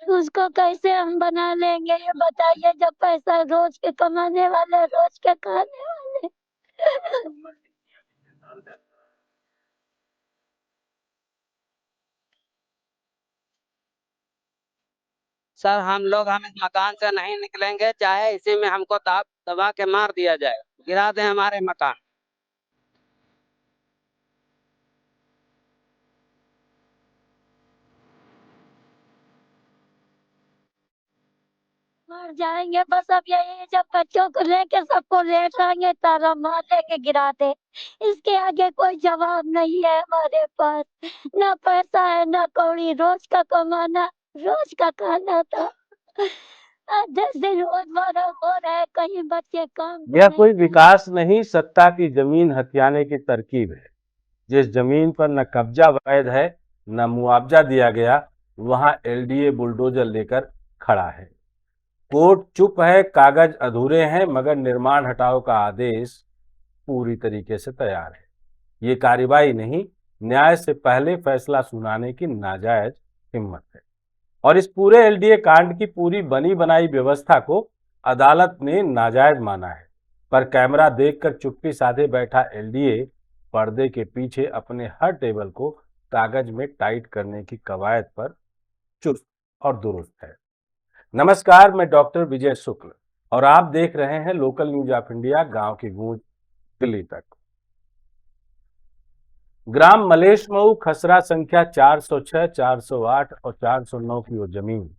उसको कैसे हम बना लेंगे ये बताइए, जब पैसा रोज के कमाने वाले, रोज के खाने वाले। सर हम इस मकान से नहीं निकलेंगे, चाहे इसी में हमको दबा के मार दिया जाए, गिरा दें हमारे मकान। मर जाएंगे बस। अब यही जब बच्चों को लेके सबको लेट आएंगे, तारा मार लेके गिरा दे। इसके आगे कोई जवाब नहीं है हमारे पास। ना पैसा है ना कौड़ी, रोज का कमाना, रोज का खाना था। 10 दिन रोजमर्रा हो रहा है, कहीं बच्चे काम पे यह नहीं कोई जाते। विकास नहीं, सत्ता की जमीन हथियाने की तरकीब है। जिस जमीन पर न कब्जा वैध है न मुआवजा दिया गया, वहां एलडीए बुलडोजर लेकर खड़ा है। कोर्ट चुप है, कागज अधूरे हैं, मगर निर्माण हटाओ का आदेश पूरी तरीके से तैयार है। ये कार्रवाई नहीं, न्याय से पहले फैसला सुनाने की नाजायज हिम्मत है। और इस पूरे एलडीए कांड की पूरी बनी बनाई व्यवस्था को अदालत ने नाजायज माना है। पर कैमरा देखकर चुप्पी साधे बैठा एलडीए पर्दे के पीछे अपने हर टेबल को कागज में टाइट करने की कवायद पर चुस्त और दुरुस्त है। नमस्कार, मैं डॉक्टर विजय शुक्ल और आप देख रहे हैं लोकल न्यूज ऑफ इंडिया, गांव की गूंज दिल्ली तक। ग्राम मलेशमऊ खसरा संख्या 406, 408 और 409 की वो जमीन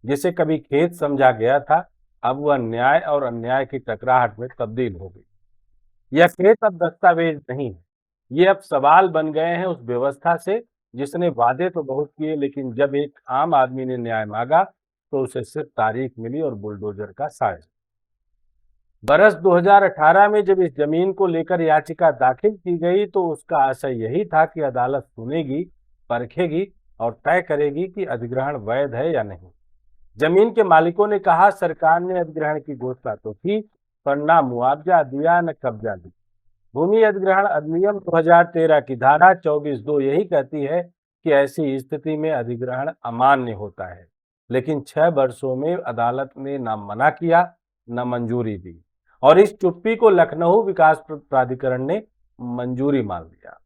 जिसे कभी खेत समझा गया था, अब वह न्याय और अन्याय की टकराहट में तब्दील हो गई। यह खेत अब दस्तावेज नहीं है, ये अब सवाल बन गए हैं उस व्यवस्था से जिसने वादे तो बहुत किए, लेकिन जब एक आम आदमी ने न्याय मांगा तो उसे सिर्फ तारीख मिली और बुलडोजर का साया। बरस 2018 में जब इस जमीन को लेकर याचिका दाखिल की गई तो उसका आशय यही था कि अदालत सुनेगी, परखेगी और तय करेगी कि अधिग्रहण वैध है या नहीं। जमीन के मालिकों ने कहा, सरकार ने अधिग्रहण की घोषणा तो की, पर ना मुआवजा दिया न कब्जा दिया। भूमि अधिग्रहण अधिनियम 2013 की धारा 24(2) यही कहती है कि ऐसी स्थिति में अधिग्रहण अमान्य होता है। लेकिन 6 वर्षों में अदालत ने न मना किया न मंजूरी दी, और इस चुप्पी को लखनऊ विकास प्राधिकरण ने मंजूरी मान लिया।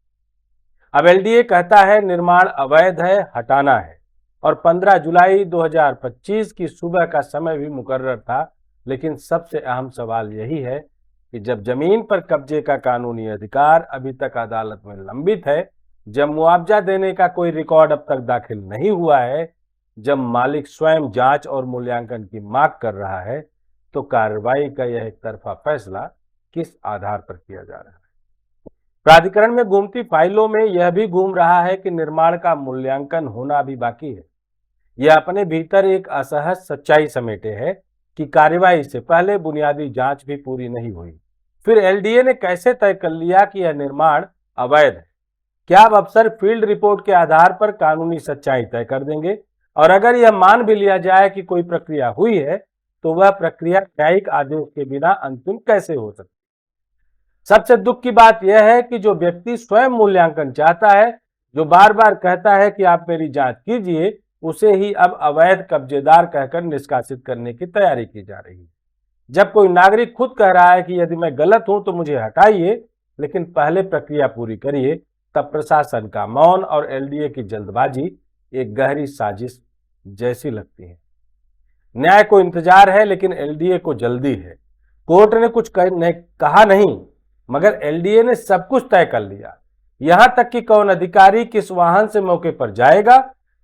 अब एलडीए कहता है निर्माण अवैध है, हटाना है, और 15 जुलाई 2025 की सुबह का समय भी मुकर्रर था। लेकिन सबसे अहम सवाल यही है कि जब जमीन पर कब्जे का कानूनी अधिकार अभी तक अदालत में लंबित है, जब मुआवजा देने का कोई रिकॉर्ड अब तक दाखिल नहीं हुआ है, जब मालिक स्वयं जांच और मूल्यांकन की मांग कर रहा है, तो कार्रवाई का यह एक तरफा फैसला किस आधार पर किया जा रहा है? प्राधिकरण में घूमती फाइलों में यह भी घूम रहा है कि निर्माण का मूल्यांकन होना भी बाकी है। यह अपने भीतर एक असहज सच्चाई समेटे है कि कार्रवाई से पहले बुनियादी जांच भी पूरी नहीं हुई। फिर एलडीए ने कैसे तय कर लिया कि यह निर्माण अवैध है? क्या अब अफसर फील्ड रिपोर्ट के आधार पर कानूनी सच्चाई तय कर देंगे? और अगर यह मान भी लिया जाए कि कोई प्रक्रिया हुई है, तो वह प्रक्रिया न्यायिक आदेश के बिना अंतिम कैसे हो सकती? सबसे दुख की बात यह है कि जो व्यक्ति स्वयं मूल्यांकन चाहता है, जो बार बार कहता है कि आप मेरी जांच कीजिए, उसे ही अब अवैध कब्जेदार कहकर निष्कासित करने की तैयारी की जा रही है। जब कोई नागरिक खुद कह रहा है कि यदि मैं गलत हूं तो मुझे हटाइए, लेकिन पहले प्रक्रिया पूरी करिए, तब प्रशासन का मौन और एलडीए की जल्दबाजी एक गहरी साजिश जैसी लगती है। न्याय को इंतजार है, लेकिन एलडीए को जल्दी है। कोर्ट ने कुछ कहा नहीं, मगर एलडीए ने सब कुछ तय कर लिया। यहां तक कि कौन अधिकारी किस वाहन से मौके पर जाएगा,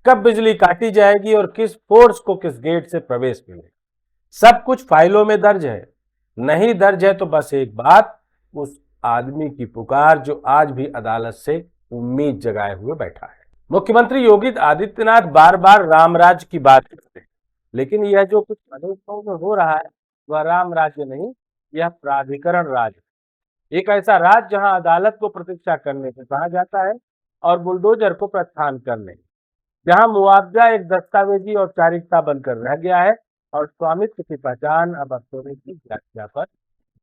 कब बिजली काटी जाएगी और किस फोर्स को किस गेट से प्रवेश मिलेगा, सब कुछ फाइलों में दर्ज है। नहीं दर्ज है तो बस एक बात, उस आदमी की पुकार जो आज भी अदालत से उम्मीद जगाए हुए बैठा है। मुख्यमंत्री योगी आदित्यनाथ बार बार रामराज की बात करते हैं, लेकिन यह जो कुछ मधुबन में हो रहा है वह राम राज्य नहीं, यह प्राधिकरण राज है। एक ऐसा राज जहां अदालत को प्रतीक्षा करने को कहा जाता है और बुलडोजर को प्रस्थान करने, जहां मुआवजा एक दस्तावेजी औपचारिकता बनकर रह गया है और स्वामित्व की पहचान अब अफसरों की व्याख्या पर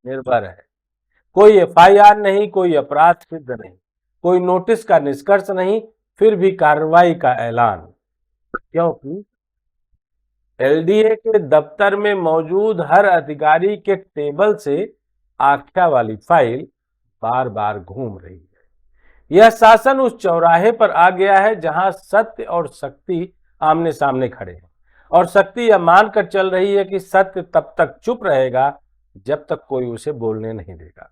निर्भर है। कोई एफआईआर नहीं, कोई अपराध सिद्ध नहीं, कोई नोटिस का निष्कर्ष नहीं, फिर भी कार्रवाई का ऐलान। क्योंकि एलडीए के दफ्तर में मौजूद हर अधिकारी के टेबल से आख्या वाली फाइल बार बार घूम रही है। यह शासन उस चौराहे पर आ गया है जहां सत्य और शक्ति आमने सामने खड़े हैं, और शक्ति यह मानकर चल रही है कि सत्य तब तक चुप रहेगा जब तक कोई उसे बोलने नहीं देगा।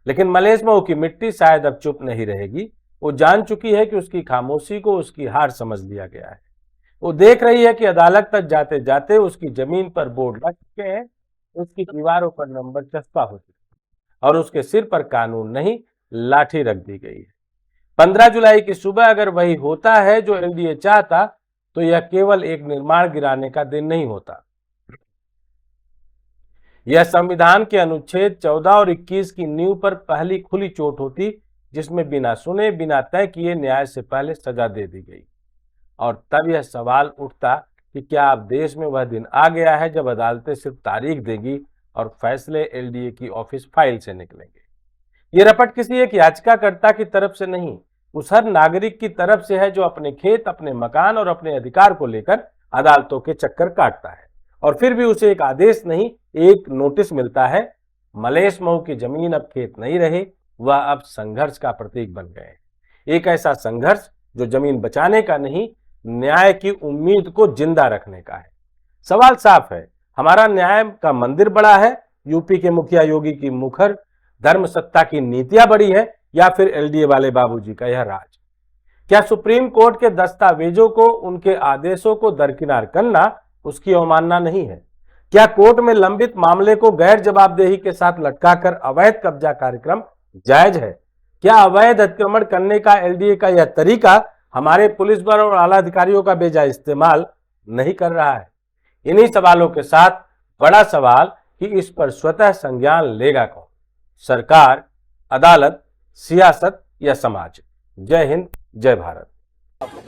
लेकिन मलेश मऊ की मिट्टी शायद अब चुप नहीं रहेगी। वो जान चुकी है कि उसकी खामोशी को उसकी हार समझ लिया गया है। वो देख रही है कि अदालत तक जाते जाते उसकी जमीन पर बोर्ड लग चुके हैं, उसकी दीवारों पर नंबर चस्पा हो चुके हैं और उसके सिर पर कानून नहीं, लाठी रख दी गई है। 15 जुलाई की सुबह अगर वही होता है जो एलडीए चाहता, तो यह केवल एक निर्माण गिराने का दिन नहीं होता। यह संविधान के अनुच्छेद 14 और 21 की नींव पर पहली खुली चोट होती, जिसमें बिना सुने, बिना तय किए न्याय से पहले सजा दे दी गई। और तब यह सवाल उठता कि क्या अब देश में वह दिन आ गया है जब अदालतें सिर्फ तारीख देगी और फैसले एलडीए की ऑफिस फाइल से निकलेंगे। ये रपट किसी एक याचिकाकर्ता की तरफ से नहीं, उस हर नागरिक की तरफ से है जो अपने खेत, अपने मकान और अपने अधिकार को लेकर अदालतों के चक्कर काटता है, और फिर भी उसे एक आदेश नहीं, एक नोटिस मिलता है। मलेश मऊ की जमीन अब खेत नहीं रहे, वह अब संघर्ष का प्रतीक बन गए। एक ऐसा संघर्ष जो जमीन बचाने का नहीं, न्याय की उम्मीद को जिंदा रखने का है। सवाल साफ है, हमारा न्याय का मंदिर बड़ा है, यूपी के मुखिया योगी की मुखर धर्म सत्ता की नीतियां बड़ी है, या फिर एलडीए वाले बाबूजी का यह राज? क्या सुप्रीम कोर्ट के दस्तावेजों को, उनके आदेशों को दरकिनार करना उसकी अवमानना नहीं है? क्या कोर्ट में लंबित मामले को गैर जवाबदेही के साथ लटकाकर अवैध कब्जा कार्यक्रम जायज है? क्या अवैध अतिक्रमण करने का एलडीए का यह तरीका हमारे पुलिस बल और आला अधिकारियों का बेजा इस्तेमाल नहीं कर रहा है? इन्हीं सवालों के साथ बड़ा सवाल कि इस पर स्वतः संज्ञान लेगा कौन? सरकार, अदालत, सियासत या समाज? जय हिंद, जय भारत।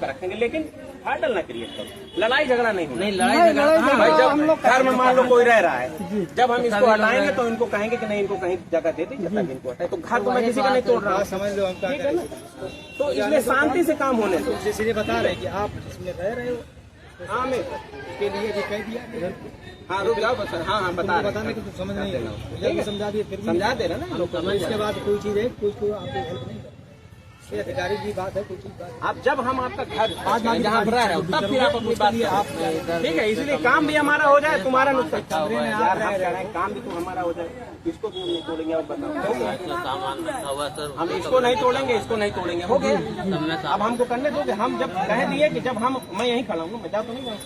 रखेंगे, लेकिन हर्डल ना क्रिएट करो, लड़ाई झगड़ा नहीं होना। नहीं लड़ाई झगड़ा भाई, जब घर में मान लो कोई रह रहा है, जब हम इसको हटाएंगे तो इनको कहेंगे कि नहीं, इनको कहीं जगह दे दी, जब तक इनको हटाए। तो घर तो मैं किसी का नहीं तोड़ रहा, समझ लो हम ठीक है ना। तो इसलिए शांति से काम होने दो। इसलिए बता रहे कि आप इसमें रह रहे हो, हाँ मैं के लिए भी कह दिया। हाँ रुक जाओ बस, हाँ हाँ बताने की तो समझ नहीं रहा, समझा दिए, फिर समझा दे रहे ना। इसके बाद कोई चीज है, कुछ आपको हेल्प नहीं, ये अधिकारी की बात है, कुछ बात। आप जब हम आपका घर आज जहाँ रह रहे हो तब फिर आप अपनी बात आप ठीक है, इसलिए काम भी हमारा हो जाए, तुम्हारा नुकसान काम भी तो हमारा हो जाए। इसको भी हम नहीं तोड़ेंगे, अब बताओ। हम इसको नहीं तोड़ेंगे, इसको नहीं तोड़ेंगे, हो गया। अब हमको करने दोगे? हम जब कह दिए कि जब हम, मैं यहीं खड़ा हूँ, मैं जा तो नहीं जाऊँ।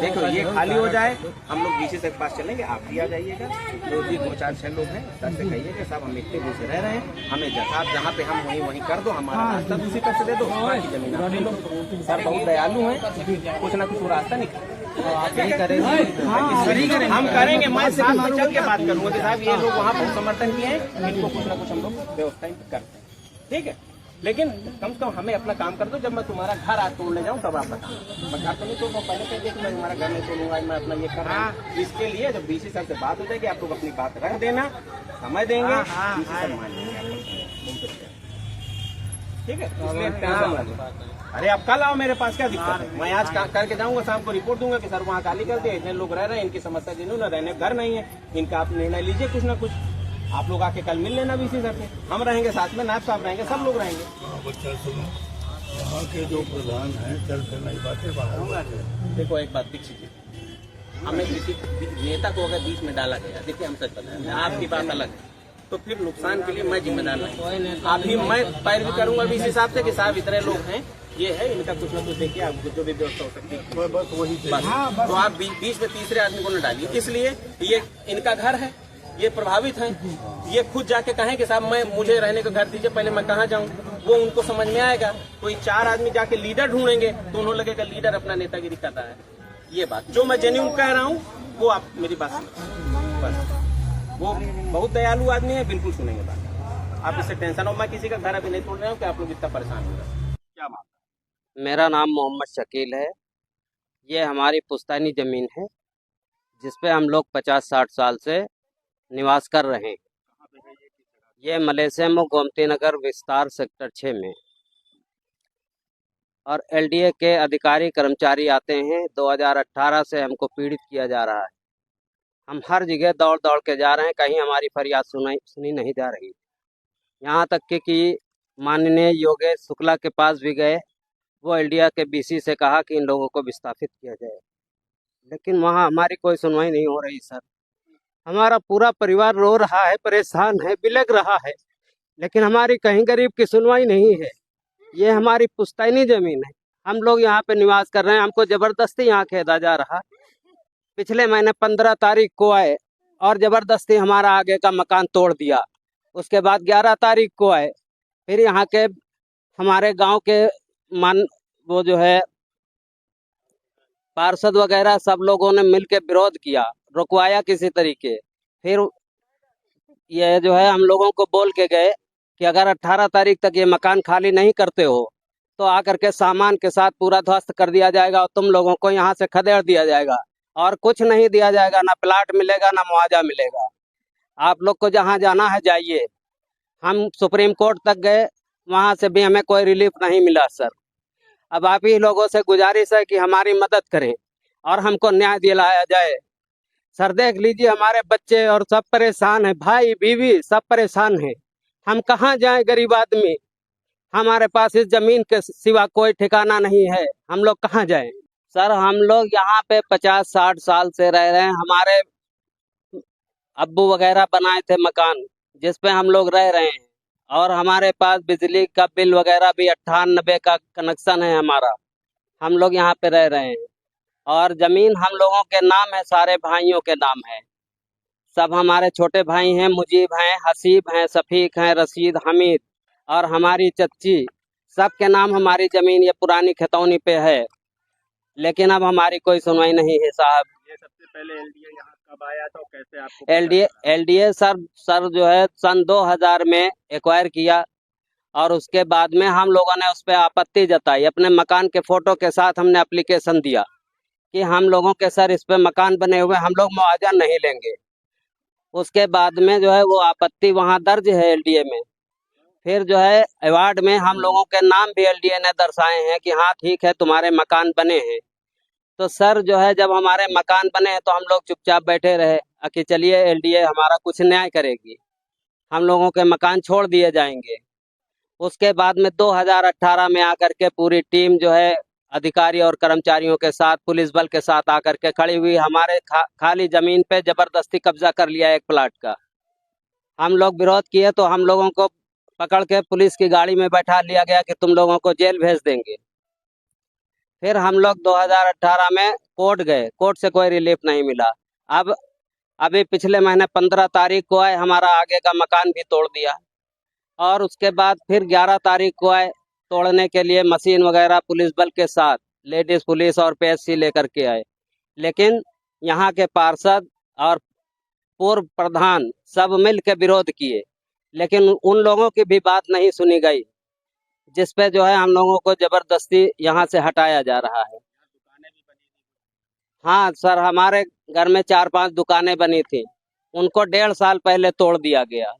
देखो ये खाली हो जाए, हम लोग बीसी से पास चलेंगे, आप भी आ जाइएगा। जो भी 2-4-6 लोग हैं सर से कहिएगा, सब हम इतने दिन से रह रहे हैं, हमें आप जहाँ पे हम वहीं कर दो, हमारा रास्ता दूसरी तरफ से दे दो, बाकी जमीन आप ले लो। सर बहुत दयालु हैं, कुछ ना कुछ रास्ता निकाल हम करेंगे। मैं साथ में चल के बात करूंगा कि साहब ये लोग वहाँ पर समर्थन किए हैं, इनको कुछ ना कुछ हम लोग व्यवस्था करते हैं, ठीक है। लेकिन कम से कम हमें अपना काम कर दो। जब मैं तुम्हारा घर आज तोड़ने जाऊँ तब आप बताओ, मैं घर तो नहीं तोड़ूंगा, पहले कह दिया कि मैं तुम्हारा घर नहीं तोड़ूंगा, मैं अपना ये कर रहा हूँ। इसके लिए जब बीसी सर से बात हो जाएगी, आप लोग अपनी बात रख देना, समय देंगे, बीसी सर मान लेंगे, ठीक है। इसलिए टेंशन मत लो। अरे आप कल आओ मेरे पास, क्या दिक्कत है? मैं आज करके जाऊंगा, शाम को रिपोर्ट दूंगा कि सर वहाँ खाली कर दिया, इतने लोग रह रहे हैं, इनकी समस्या जिन्होंने रहने घर नहीं है, इनका आप निर्णय लीजिए कुछ ना कुछ। आप लोग आके कल मिल लेना बीसी सर से, हम रहेंगे साथ में, नायब साहब रहेंगे, सब लोग रहेंगे। वहाँ के जो प्रधान हैं चल कर नहीं बातें बाहर। देखो एक बात दीक्षित जी, हमें किसी नेता को अगर बीच में डाला गया, देखिए हम सच बताएं, आपकी बात अलग है, तो फिर नुकसान के लिए मैं जिम्मेदार नहीं। अभी मैं पैरवी करूंगा बीसी साहब से कि साहब इतने लोग हैं, ये है, इनका कुछ ना कुछ देखिए, आपको जो भी व्यवस्था हो सकती है बस वही। तो आप बीच में तीसरे आदमी को न डालिए, इसलिए ये इनका घर है, ये प्रभावित हैं, ये खुद जाके कहें कि साहब मुझे रहने का घर दीजिए, पहले मैं कहाँ जाऊँ, वो उनको समझ में आएगा। कोई 4 आदमी जाके लीडर ढूंढेंगे तो उन्होंने लगेगा लीडर अपना नेतागिरी कर रहा है। ये बात जो मैं जेन्युइन कह रहा हूँ, वो आप मेरी बात सुनो बस। वो बहुत दयालु आदमी है, बिल्कुल सुनेंगे बात, आप इससे टेंशन हो। मैं किसी का घर अभी नहीं तोड़ रहा हूँ कि आप लोग इतना परेशान हो रहे। क्या बात? मेरा नाम मोहम्मद शकील है। ये हमारी पुश्तैनी ज़मीन है जिसपे हम लोग 50-60 साल से निवास कर रहे हैं। ये मलेशिया में गोमती नगर विस्तार सेक्टर 6 में। और एलडीए के अधिकारी कर्मचारी आते हैं। 2018 से हमको पीड़ित किया जा रहा है। हम हर जगह दौड़ दौड़ के जा रहे हैं, कहीं हमारी फरियाद सुनी नहीं जा रही। यहाँ तक कि माननीय योगेश शुक्ला के पास भी गए, वो एलडीए के बीसी से कहा कि इन लोगों को विस्थापित किया जाए, लेकिन वहाँ हमारी कोई सुनवाई नहीं हो रही। सर, हमारा पूरा परिवार रो रहा है, परेशान है, बिलख रहा है, लेकिन हमारी कहीं गरीब की सुनवाई नहीं है। ये हमारी पुश्तैनी जमीन है, हम लोग यहाँ पे निवास कर रहे हैं। हमको जबरदस्ती यहाँ खेदा जा रहा। पिछले महीने 15 तारीख को आए और जबरदस्ती हमारा आगे का मकान तोड़ दिया। उसके बाद 11 तारीख को आए, फिर यहाँ के हमारे गांव के वो जो है पार्षद वगैरह सब लोगों ने मिलकर विरोध किया, रुकवाया किसी तरीके। फिर ये जो है हम लोगों को बोल के गए कि अगर 18 तारीख तक ये मकान खाली नहीं करते हो तो आकर के सामान के साथ पूरा ध्वस्त कर दिया जाएगा और तुम लोगों को यहाँ से खदेड़ दिया जाएगा और कुछ नहीं दिया जाएगा, ना प्लाट मिलेगा ना मुआवजा मिलेगा। आप लोग को जहाँ जाना है जाइए। हम सुप्रीम कोर्ट तक गए, वहाँ से भी हमें कोई रिलीफ नहीं मिला। सर, अब आप ही लोगों से गुजारिश है कि हमारी मदद करें और हमको न्याय दिलाया जाए। सर, देख लीजिए हमारे बच्चे और सब परेशान हैं, भाई बीवी सब परेशान हैं। हम कहाँ जाएं गरीब आदमी? हमारे पास इस जमीन के सिवा कोई ठिकाना नहीं है, हम लोग कहाँ जाएं? सर, हम लोग यहाँ पे 50-60 साल से रह रहे हैं। हमारे अब्बू वगैरह बनाए थे मकान जिस पे हम लोग रह रहे हैं, और हमारे पास बिजली का बिल वगैरह भी 98 का कनेक्शन है हमारा। हम लोग यहाँ पे रह रहे हैं और जमीन हम लोगों के नाम है, सारे भाइयों के नाम है। सब हमारे छोटे भाई हैं, मुजीब हैं, हसीब हैं, शफीक हैं, रशीद, हमीद और हमारी चच्ची, सबके नाम हमारी जमीन ये पुरानी खतौनी पे है, लेकिन अब हमारी कोई सुनवाई नहीं है। साहब, ये सबसे पहले एलडीए यहाँ कब आया था और कैसे आपको पता एलडीए सर जो है सन 2000 में एक्वायर किया और उसके बाद में हम लोगों ने उस पर आपत्ति जताई। अपने मकान के फोटो के साथ हमने एप्लीकेशन दिया कि हम लोगों के सर इस पे मकान बने हुए, हम लोग मुआवजा नहीं लेंगे। उसके बाद में जो है वो आपत्ति वहाँ दर्ज है एलडीए में। फिर जो है अवार्ड में हम लोगों के नाम भी एलडीए ने दर्शाए हैं कि हाँ ठीक है तुम्हारे मकान बने हैं। तो सर जो है जब हमारे मकान बने हैं तो हम लोग चुपचाप बैठे रहे कि चलिए एलडीए हमारा कुछ न्याय करेगी, हम लोगों के मकान छोड़ दिए जाएंगे। उसके बाद में 2018 में आकर के पूरी टीम जो है अधिकारी और कर्मचारियों के साथ, पुलिस बल के साथ आकर के खड़ी हुई। हमारे खाली जमीन पे जबरदस्ती कब्जा कर लिया एक प्लाट का। हम लोग विरोध किए तो हम लोगों को पकड़ के पुलिस की गाड़ी में बैठा लिया गया कि तुम लोगों को जेल भेज देंगे। फिर हम लोग 2018 में कोर्ट गए, कोर्ट से कोई रिलीफ नहीं मिला। अब अभी पिछले महीने 15 तारीख को आए, हमारा आगे का मकान भी तोड़ दिया और उसके बाद फिर 11 तारीख को आए तोड़ने के लिए मशीन वगैरह पुलिस बल के साथ, लेडीज पुलिस और पीएससी लेकर के आए, लेकिन यहाँ के पार्षद और पूर्व प्रधान सब मिल के विरोध किए, लेकिन उन लोगों की भी बात नहीं सुनी गई, जिस पे जो है हम लोगों को जबरदस्ती यहाँ से हटाया जा रहा है। हाँ सर, हमारे घर में 4-5 दुकानें बनी थी, उनको 1.5 साल पहले तोड़ दिया गया।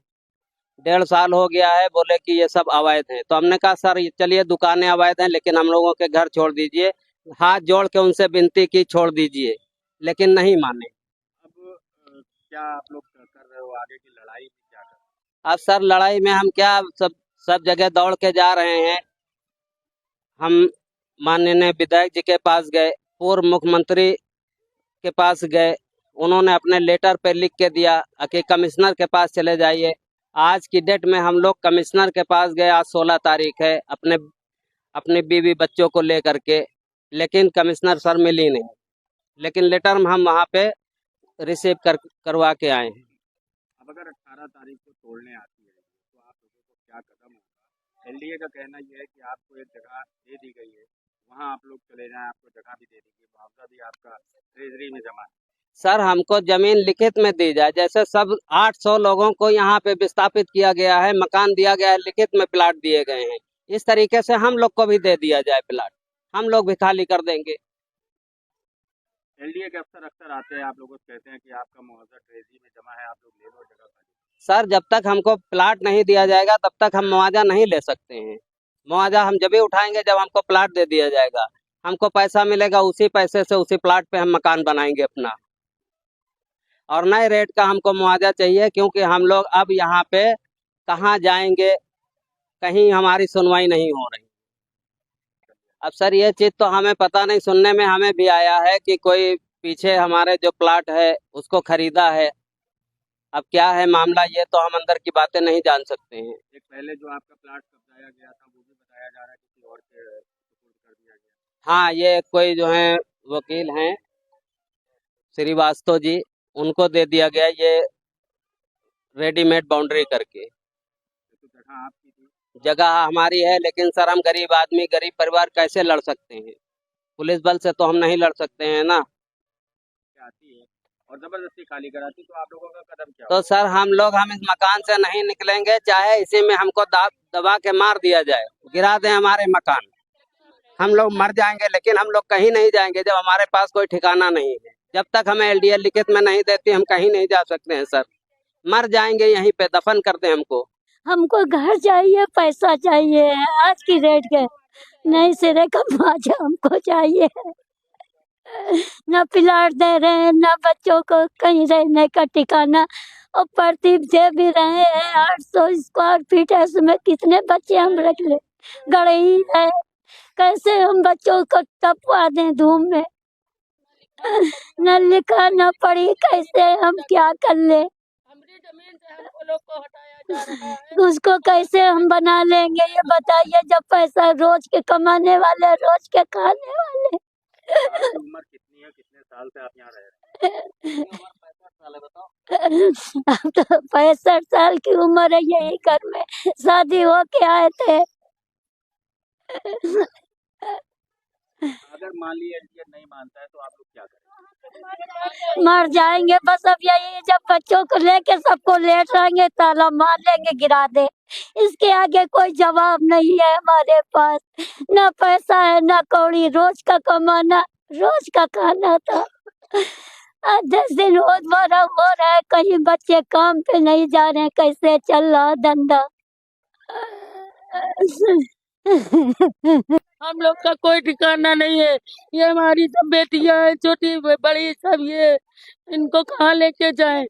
1.5 साल हो गया है, बोले कि ये सब अवैध है। तो हमने कहा सर चलिए दुकानें अवैध हैं लेकिन हम लोगों के घर छोड़ दीजिए। हाथ जोड़ के उनसे विनती की छोड़ दीजिए, लेकिन नहीं माने। अब क्या आप लोग कर रहे हो आगे की लड़ाई में, क्या कर रहे अब सर लड़ाई में हम क्या, सब जगह दौड़ के जा रहे हैं। हम माननीय विधायक जी के पास गए, पूर्व मुख्यमंत्री के पास गए, उन्होंने अपने लेटर पे लिख के दिया कि कमिश्नर के पास चले जाइए। आज की डेट में हम लोग कमिश्नर के पास गए, आज 16 तारीख है, अपने बीवी बच्चों को लेकर के, लेकिन कमिश्नर सर मिली नहीं, लेकिन लेटर हम वहाँ पे रिसीव करवा के आए हैं। अब अगर 18 तारीख को तोड़ने आती है तो आप लोगों को क्या कदम होगा? एलडीए का कहना यह है कि आपको एक जगह दे दी गई है, वहाँ आप लोग चले जाएं, आपको जगह भी दे देगी, मुआवजा भी आपका ट्रेजरी में जमा है। सर हमको जमीन लिखित में दी जाए, जैसे सब 800 लोगों को यहाँ पे विस्थापित किया गया है, मकान दिया गया है, लिखित में प्लाट दिए गए हैं, इस तरीके से हम लोग को भी दे दिया जाए प्लाट, हम लोग भी खाली कर देंगे। एलडीए के अफसर अक्सर आते हैं, आप लोगों को कहते हैं कि आपका मुआवजा ट्रेजरी में जमा है, आप लोग ले लो जगह खाली। सर जब तक हमको प्लाट नहीं दिया जाएगा तब तक हम मुआवजा नहीं ले सकते हैं, मुआवजा हम जब भी उठाएंगे जब हमको प्लाट दे दिया जाएगा, हमको पैसा मिलेगा, उसी पैसे से उसी प्लाट पे हम मकान बनाएंगे अपना। और नए रेट का हमको मुआवजा चाहिए, क्योंकि हम लोग अब यहाँ पे कहाँ जाएंगे, कहीं हमारी सुनवाई नहीं हो रही। अब सर ये चीज़ तो हमें पता नहीं, सुनने में हमें भी आया है कि कोई पीछे हमारे जो प्लाट है उसको खरीदा है। अब क्या है मामला, ये तो हम अंदर की बातें नहीं जान सकते हैं। एक पहले जो आपका प्लाट कब्जाया गया था वो भी बताया जा रहा है किसी और के सुपुर्द कर दिया गया। हाँ, ये कोई जो है वकील हैं श्रीवास्तव जी, उनको दे दिया गया ये रेडीमेड बाउंड्री करके। तो जगह आपकी थी। जगह हमारी है, लेकिन सर हम गरीब आदमी, गरीब परिवार कैसे लड़ सकते हैं? पुलिस बल से तो हम नहीं लड़ सकते हैं ना। क्या आती है और जबरदस्ती खाली कराती, तो आप लोगों का कदम क्या तो सर हम इस मकान से नहीं निकलेंगे, चाहे इसी में हमको दबा के मार दिया जाए, गिरा दें हमारे मकान, हम लोग मर जाएंगे, लेकिन हम लोग कहीं नहीं जाएंगे जब हमारे पास कोई ठिकाना नहीं है। जब तक हमें एलडीएल लिखित में नहीं देती हम कहीं नहीं जा सकते हैं सर, मर जाएंगे यहीं पे, दफन कर दें हमको। हमको घर चाहिए, पैसा चाहिए आज की रेट के, नहीं सिरे का मुआवजा हमको चाहिए। न प्लाट दे रहे हैं, न बच्चों को कहीं रहने का ठिकाना। और प्रदीप दे भी रहे हैं 800 स्क्वायर फीट है, उसमें कितने बच्चे हम रख ले, गड़ही है, कैसे हम बच्चों को तपवा दें धूम में? न लिखा न पढ़ी, कैसे हम क्या कर ले? हमारी जमीन से हमको लोग को हटाया जा रहा है। उसको कैसे हम बना लेंगे ये बताइए, जब पैसा रोज के कमाने वाले, रोज के खाने वाले। आपकी उम्र कितनी है, कितने साल से आप यहाँ रह रहे हैं? अब तो 65 साल की उम्र है, यही घर में शादी हो के आए थे। अगर मान लीजिए एलडीएल नहीं मानता है तो आप लोग क्या करेंगे? मर जाएंगे बस। अब यही, जब बच्चों को लेके सबको लेट आएंगे, ताला मार लेंगे, गिरा दे। इसके आगे कोई जवाब नहीं है हमारे पास, ना पैसा है ना कौड़ी, रोज का कमाना, रोज का खाना था। आज 10 दिन हो रहा है, कहीं बच्चे काम पे नहीं जा रहे हैं, कैसे चल रहा धंधा? हम लोग का कोई ठिकाना नहीं है। ये हमारी सब बेटियां हैं, छोटी बड़ी सब, ये इनको कहाँ लेके जाएं?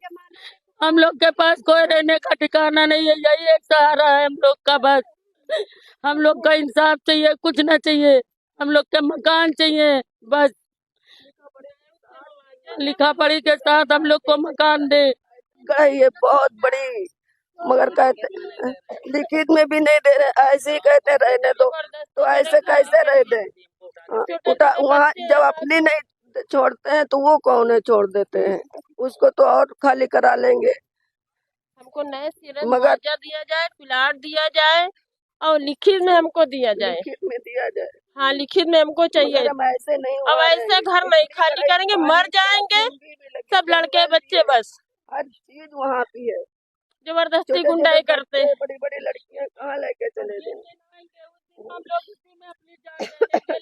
हम लोग के पास कोई रहने का ठिकाना नहीं है, यही एक सहारा है हम लोग का बस। हम लोग का इंसाफ चाहिए, कुछ ना चाहिए, हम लोग के मकान चाहिए बस। लिखा पढ़ी के साथ हम लोग को मकान दे। ये बहुत बड़ी, मगर कहते लिखित में भी नहीं दे रहे, ऐसे ही कहते रहने दो, तो ऐसे कैसे रह दे? उठा वहाँ जब अपनी नहीं छोड़ते हैं तो वो कौन है छोड़ देते हैं, उसको तो और खाली करा लेंगे। हमको नए सिरे मगर मुआवजा दिया जाए, प्लाट दिया जाए और लिखित में हमको दिया जाए। लिखित में दिया जाए। हाँ, लिखित में हमको चाहिए। मगर हम ऐसे नहीं अब हुआ ऐसे है, घर नहीं खाली करेंगे, मर जाएंगे सब लड़के बच्चे बस। हर चीज वहाँ की है, जबरदस्ती गुंडाई करते हैं। बड़ी बड़ी लड़कियां कहाँ लेके चले गए? हम लोग इसी में अपनी जान दे देंगे।